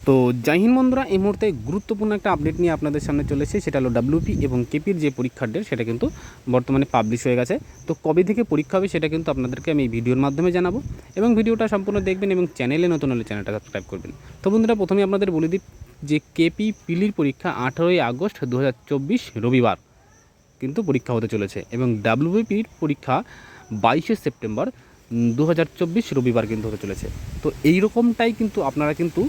তো জয় হিন্দ বন্ধুরা, এই মুহূর্তে গুরুত্বপূর্ণ একটা আপডেট নিয়ে আপনাদের সামনে চলেছে। সেটা হলো ডাব্লিউপি এবং কেপির যে পরীক্ষার ডেট সেটা কিন্তু বর্তমানে পাবলিশ হয়ে গেছে। তো কবে থেকে পরীক্ষা হবে সেটা কিন্তু আপনাদেরকে আমি ভিডিওর মাধ্যমে জানাবো, এবং ভিডিওটা সম্পূর্ণ দেখবেন এবং চ্যানেলে নতুন হলে চ্যানেলটা সাবস্ক্রাইব করবেন। তো বন্ধুরা, প্রথমে আপনাদের বলে দিই যে কেপি পিলির পরীক্ষা 18ই আগস্ট 2024 রবিবার কিন্তু পরীক্ষা হতে চলেছে, এবং ডাব্লিউবিপির পরীক্ষা 22শে সেপ্টেম্বর 2024 রবিবার কিন্তু হতে চলেছে। তো এই রকমটাই কিন্তু আপনারা কিন্তু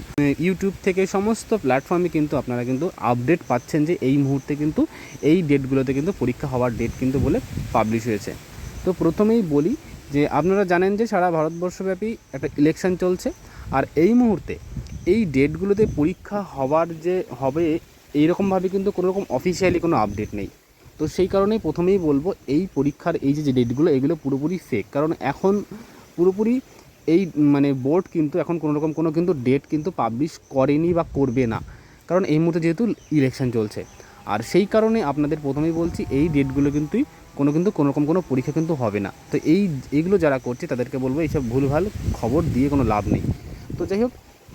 ইউটিউব থেকে সমস্ত প্ল্যাটফর্মে কিন্তু আপনারা কিন্তু আপডেট পাচ্ছেন যে এই মুহূর্তে কিন্তু এই ডেটগুলোতে কিন্তু পরীক্ষা হওয়ার ডেট কিন্তু বলে পাবলিশ হয়েছে। তো প্রথমেই বলি যে আপনারা জানেন যে সারা ভারতবর্ষব্যাপী একটা ইলেকশন চলছে, আর এই মুহূর্তে এই ডেটগুলোতে পরীক্ষা হওয়ার যে হবে এইরকমভাবে কিন্তু কোনো রকম অফিসিয়ালি কোনো আপডেট নেই। তো সেই কারণেই প্রথমেই বলবো এই পরীক্ষার এই যে ডেটগুলো এগুলো পুরোপুরি ফেক, কারণ এখন পুরোপুরি এই বোর্ড কিন্তু এখন কোনো রকম কোনো কিন্তু ডেট কিন্তু পাবলিশ করেনি বা করবে না, কারণ এই মুহূর্তে যেহেতু ইলেকশন চলছে। আর সেই কারণে আপনাদের প্রথমেই বলছি এই ডেটগুলো কিন্তু কোনো রকম কোনো পরীক্ষা কিন্তু হবে না। তো এইগুলো যারা করছে তাদেরকে বলবো এইসব ভুলভাল খবর দিয়ে কোনো লাভ নেই। তো যাই হোক,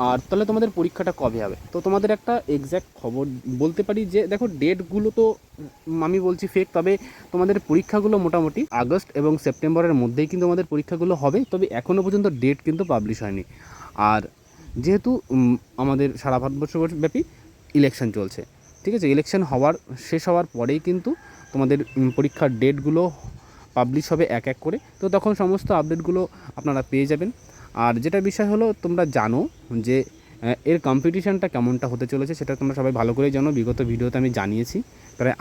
আর তাহলে তোমাদের পরীক্ষাটা কবে হবে? তো তোমাদের একটা এক্স্যাক্ট খবর বলতে পারি যে দেখো, ডেটগুলো তো আমি বলছি ফেক, তবে তোমাদের পরীক্ষাগুলো মোটামুটি আগস্ট এবং সেপ্টেম্বরের মধ্যেই কিন্তু আমাদের পরীক্ষাগুলো হবে, তবে এখনও পর্যন্ত ডেট কিন্তু পাবলিশ হয়নি। আর যেহেতু আমাদের সারা ভারতবর্ষব্যাপী ইলেকশন চলছে, ঠিক আছে, ইলেকশন শেষ হওয়ার পরেই কিন্তু তোমাদের পরীক্ষার ডেটগুলো পাবলিশ হবে এক এক করে। তো তখন সমস্ত আপডেটগুলো আপনারা পেয়ে যাবেন। আর যেটা বিষয় হলো, তোমরা জানো যে এর কম্পিটিশানটা কেমনটা হতে চলেছে সেটা তোমরা সবাই ভালো করেই জানো। বিগত ভিডিওতে আমি জানিয়েছি প্রায়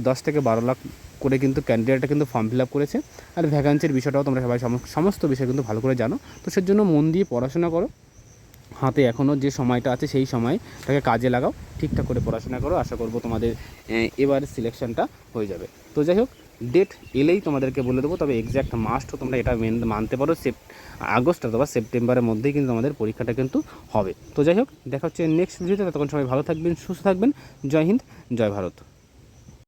10 থেকে 12 লাখ করে কিন্তু ক্যান্ডিডেটটা কিন্তু ফর্ম ফিল আপ করেছে। আর ভ্যাকান্সির বিষয়টাও তোমরা সবাই সমস্ত বিষয় কিন্তু ভালো করে জানো। তো সেজন্য মন দিয়ে পড়াশোনা করো, হাতে এখনও যে সময়টা আছে সেই সময়টাকে কাজে লাগাও, ঠিকঠাক করে পড়াশোনা করো। আশা করবো তোমাদের এবার সিলেকশনটা হয়ে যাবে। তো যাই হোক, ডেট এলেই তোমাদেরকে বলে দেবো, তবে এক্স্যাক্ট মাস্টও তোমরা এটা মানতে পারো আগস্ট অথবা সেপ্টেম্বরের মধ্যেই কিন্তু আমাদের পরীক্ষাটা কিন্তু হবে। তো যাই হোক, দেখা হচ্ছে নেক্সট ভিডিওতে। তখন সবাই ভালো থাকবেন, সুস্থ থাকবেন। জয় হিন্দ, জয় ভারত।